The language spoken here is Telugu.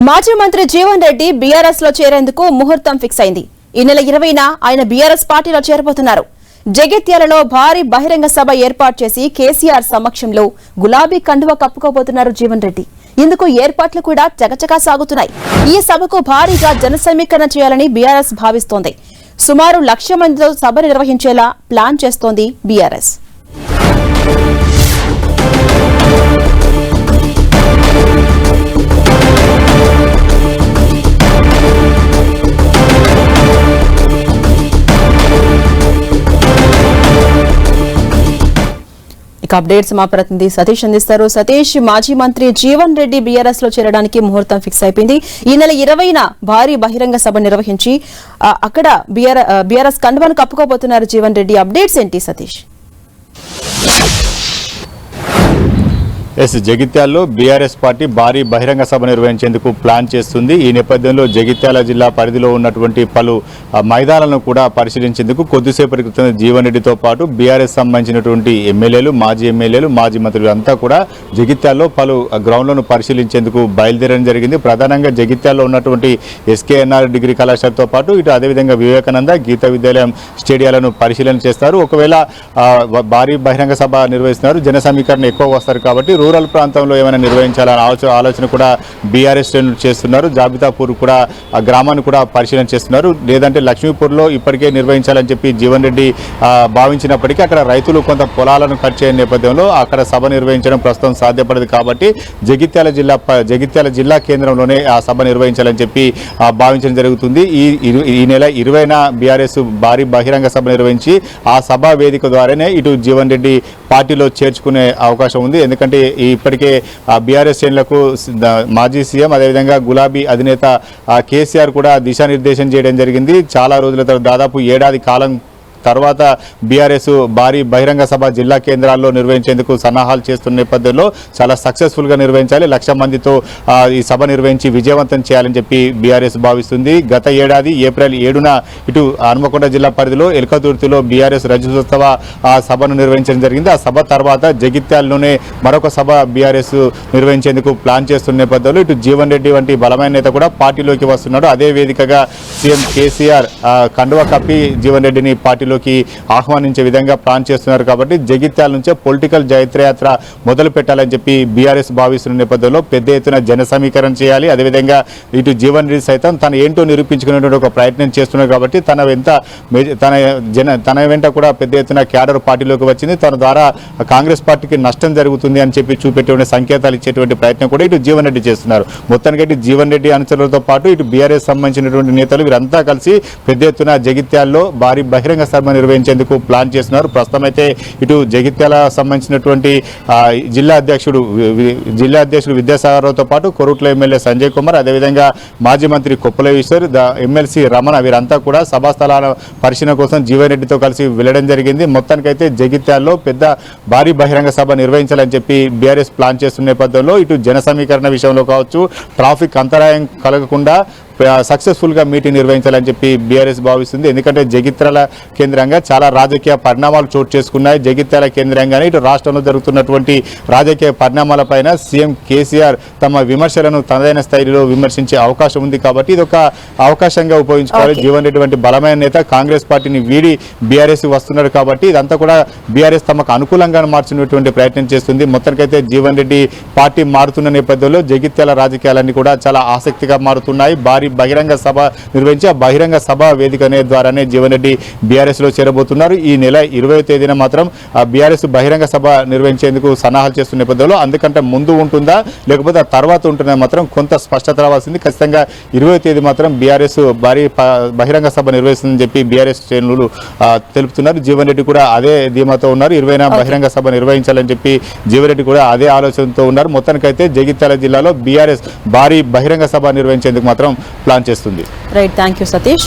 మాజీ మంత్రి జీవన్ రెడ్డి బీఆర్ఎస్ లో చేరేందుకు ముహూర్తం ఫిక్స్ అయింది. ఈ నెల 20న ఆయన బీఆర్ఎస్ పార్టీలో చేరబోతున్నారు. జగిత్యాలలో భారీ బహిరంగ సభ ఏర్పాటు చేసి కేసీఆర్ సమక్షంలో గులాబీ కండువా కప్పుకోబోతున్నారు జీవన్ రెడ్డి. ఇందుకు ఏర్పాట్లు కూడా చకచకా సాగుతున్నాయి. ఈ సభకు భారీగా జన సమీకరణ చేయాలని బీఆర్ఎస్ భావిస్తోంది. సుమారు 1,00,000 మందితో సభ నిర్వహించేలా ప్లాన్ చేస్తోంది బీఆర్ఎస్. అప్డేట్స్ మా ప్రతినిధి సతీష్ అందిస్తారు. సతీష్, మాజీ మంత్రి జీవన్ రెడ్డి బీఆర్ఎస్ లో చేరడానికి ముహూర్తం ఫిక్స్ అయిపోయింది. ఈ నెల 20న భారీ బహిరంగ సభ నిర్వహించి అక్కడ బీఆర్ఎస్ కండువాను కప్పుకోబోతున్నారు జీవన్ రెడ్డి. అప్డేట్స్ ఏంటి సతీష్? జగిత్యాలలో బీఆర్ఎస్ పార్టీ భారీ బహిరంగ సభ నిర్వహించేందుకు ప్లాన్ చేస్తుంది. ఈ నేపథ్యంలో జగిత్యాల జిల్లా పరిధిలో ఉన్నటువంటి పలు మైదానాలను కూడా పరిశీలించేందుకు కొద్దిసేపటి క్రితం జీవన్ రెడ్డితో పాటు బీఆర్ఎస్ సంబంధించినటువంటి ఎమ్మెల్యేలు, మాజీ మంత్రులు అంతా కూడా జగిత్యాలలో పలు గ్రౌండ్లను పరిశీలించేందుకు బయలుదేరడం జరిగింది. ప్రధానంగా జగిత్యాలలో ఉన్నటువంటి ఎస్కేఎన్ఆర్ డిగ్రీ కళాశాలతో పాటు ఇటు అదేవిధంగా వివేకానంద గీత విద్యాలయం స్టేడియాలను పరిశీలన చేస్తారు. ఒకవేళ భారీ బహిరంగ సభ నిర్వహిస్తున్నారు, జన సమీకరణ ఎక్కువ వస్తారు కాబట్టి రూరల్ ప్రాంతంలో ఏమైనా నిర్వహించాలనే ఆలోచన కూడా బీఆర్ఎస్ శ్రేణులు చేస్తున్నారు. జాబితాపూర్ కూడా ఆ గ్రామాన్ని కూడా పరిశీలన చేస్తున్నారు. లేదంటే లక్ష్మీపూర్లో ఇప్పటికే నిర్వహించాలని చెప్పి జీవన్ రెడ్డి భావించినప్పటికీ అక్కడ రైతులు కొంత పొలాలను ఖర్చు అయిన నేపథ్యంలో అక్కడ సభ నిర్వహించడం ప్రస్తుతం సాధ్యపడదు కాబట్టి జగిత్యాల జిల్లా కేంద్రంలోనే ఆ సభ నిర్వహించాలని చెప్పి భావించడం జరుగుతుంది. ఈ నెల 20న బీఆర్ఎస్ భారీ బహిరంగ సభ నిర్వహించి ఆ సభా వేదిక ద్వారానే ఇటు జీవన్ రెడ్డి పార్టీలో చేర్చుకునే అవకాశం ఉంది. ఎందుకంటే ఇప్పటికే బీఆర్ఎస్ శ్రేణులకు మాజీ సీఎం అదేవిధంగా గులాబీ అధినేత కేసీఆర్ కూడా దిశానిర్దేశం చేయడం జరిగింది. చాలా రోజుల తర్వాత దాదాపు ఏడాది కాలం తర్వాత బీఆర్ఎస్ భారీ బహిరంగ సభ జిల్లా కేంద్రాల్లో నిర్వహించేందుకు సన్నాహాలు చేస్తున్న నేపథ్యంలో చాలా సక్సెస్ఫుల్గా నిర్వహించాలి, 1,00,000 మందితో ఈ సభ నిర్వహించి విజయవంతం చేయాలని చెప్పి బీఆర్ఎస్ భావిస్తుంది. గత ఏడాది ఏప్రిల్ 7న ఇటు హన్మకొండ జిల్లా పరిధిలో ఎల్కతుర్తిలో బీఆర్ఎస్ రజతోత్సవ సభను నిర్వహించడం జరిగింది. ఆ సభ తర్వాత జగిత్యాలలోనే మరొక సభ బీఆర్ఎస్ నిర్వహించేందుకు ప్లాన్ చేస్తున్న నేపథ్యంలో ఇటు జీవన్ రెడ్డి వంటి బలమైన నేత కూడా పార్టీలోకి వస్తున్నాడు. అదే వేదికగా సీఎం కేసీఆర్ కండువా కప్పి జీవన్ రెడ్డిని పార్టీలోకి ఆహ్వానించే విధంగా ప్లాన్ చేస్తున్నారు. కాబట్టి జగిత్యాల నుంచే పొలిటికల్ జైత్రయాత్ర మొదలు పెట్టాలని చెప్పి బీఆర్ఎస్ భావిస్తున్న నేపథ్యంలో పెద్ద ఎత్తున జన సమీకరణ చేయాలి. అదేవిధంగా ఇటు జీవన్ రెడ్డి సైతం తను ఏంటో నిరూపించుకునేటువంటి ఒక ప్రయత్నం చేస్తున్నారు. కాబట్టి తన వెంట కూడా పెద్ద ఎత్తున క్యాడర్ పార్టీలోకి వచ్చింది. తన ద్వారా కాంగ్రెస్ పార్టీకి నష్టం జరుగుతుంది అని చెప్పి చూపెట్టే సంకేతాలు ఇచ్చేటువంటి ప్రయత్నం కూడా ఇటు జీవన్ రెడ్డి చేస్తున్నారు. మొత్తానికి ఇటు జీవన్ రెడ్డి అనుచరులతో పాటు ఇటు బీఆర్ఎస్ సంబంధించినటువంటి నేతలు వీరంతా కలిసి పెద్ద ఎత్తున జగిత్యాల్లో భారీ బహిరంగ సభ నిర్వహించేందుకు ప్లాన్ చేస్తున్నారు. ప్రస్తుతం అయితే ఇటు జగిత్యాల సంబంధించినటువంటి జిల్లా అధ్యక్షుడు విద్యాసాగర్తో పాటు కొరుట్ల ఎమ్మెల్యే సంజయ్ కుమార్, అదేవిధంగా మాజీ మంత్రి కొప్పుల ఈశ్వర్, ఎమ్మెల్సీ రమణ వీరంతా కూడా సభా స్థలాల పరిశీలన కోసం జీవన్ రెడ్డితో కలిసి వెళ్లడం జరిగింది. మొత్తానికైతే జగిత్యాల్లో పెద్ద భారీ బహిరంగ సభ నిర్వహించాలని చెప్పి బీఆర్ఎస్ ప్లాన్ చేస్తున్న నేపథ్యంలో ఇటు జన సమీకరణ విషయంలో కావచ్చు, ట్రాఫిక్ అంతరాయం కలగకుండా సక్సెస్ఫుల్గా మీటింగ్ నిర్వహించాలని చెప్పి బీఆర్ఎస్ భావిస్తుంది. ఎందుకంటే జగిత్యాల కేంద్రంగా చాలా రాజకీయ పరిణామాలు చోటు చేసుకున్నాయి. జగిత్యాల కేంద్రంగానే ఇటు రాష్ట్రంలో జరుగుతున్నటువంటి రాజకీయ పరిణామాలపైన సీఎం కేసీఆర్ తమ విమర్శలను తనదైన స్థాయిలో విమర్శించే అవకాశం ఉంది. కాబట్టి ఇది ఒక అవకాశంగా ఉపయోగించుకోవాలి. జీవన్ రెడ్డి వంటి బలమైన నేత కాంగ్రెస్ పార్టీని వీడి బీఆర్ఎస్ వస్తున్నారు. కాబట్టి ఇదంతా కూడా బీఆర్ఎస్ తమకు అనుకూలంగా మార్చినటువంటి ప్రయత్నం చేస్తుంది. మొత్తానికైతే జీవన్ రెడ్డి పార్టీ మారుతున్న నేపథ్యంలో జగిత్యాల రాజకీయాలన్నీ కూడా చాలా ఆసక్తిగా మారుతున్నాయి. భారీ బహిరంగ సభ నిర్వహించి ఆ బహిరంగ సభ వేదిక ద్వారానే జీవన్ రెడ్డి బీఆర్ఎస్ లో చేరబోతున్నారు. ఈ నెల 20వ తేదీన మాత్రం బీఆర్ఎస్ బహిరంగ సభ నిర్వహించేందుకు సన్నాహాలు చేస్తున్న నేపథ్యంలో అందుకంటే ముందు ఉంటుందా లేకపోతే ఆ తర్వాత ఉంటుందా మాత్రం కొంత స్పష్టత రావాల్సింది. ఖచ్చితంగా 20వ తేదీ మాత్రం బీఆర్ఎస్ భారీ బహిరంగ సభ నిర్వహిస్తుందని చెప్పి బీఆర్ఎస్ శ్రేణులు తెలుపుతున్నారు. జీవన్ రెడ్డి కూడా అదే ధీమాతో ఉన్నారు. 20న బహిరంగ సభ నిర్వహించాలని చెప్పి జీవన్ రెడ్డి కూడా అదే ఆలోచనతో ఉన్నారు. మొత్తానికైతే జగిత్యాల జిల్లాలో బీఆర్ఎస్ భారీ బహిరంగ సభ నిర్వహించేందుకు మాత్రం ప్లాన్ చేస్తుంది. Right, thank you Satish.